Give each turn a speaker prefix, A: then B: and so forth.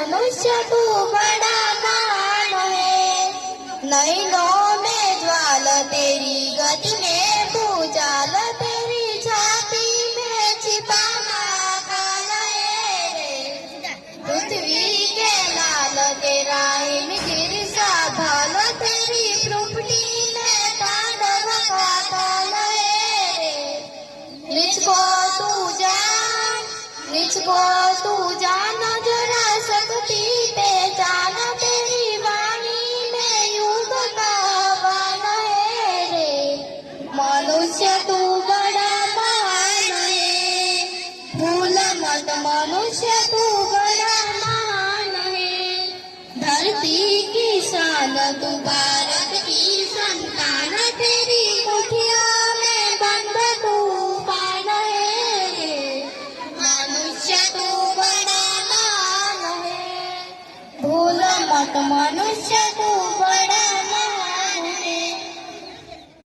A: मनुष्य तू बड़ा महान है। नैनों में ज्वाल तेरी गति में भूचाल तेरी छाती में छिपाना काल है रे। पृथ्वी के लाल तेरा हिमगिर सा ढाल तेरी प्रुपटी में तांडव का ताल है रे। निजको तू जान जरा सकती पहचान तेरी वाणी में युग का आह्वान है रे। मनुष्य तू बड़ा महान है, भूल मत मनुष्य तू बड़ा महान है। धरती की शान तू भारत की संतान तेरी मुठिया में बंद तूफान है रे। मनुष्य तू बड़ा महान है, भूल मत मनुष्य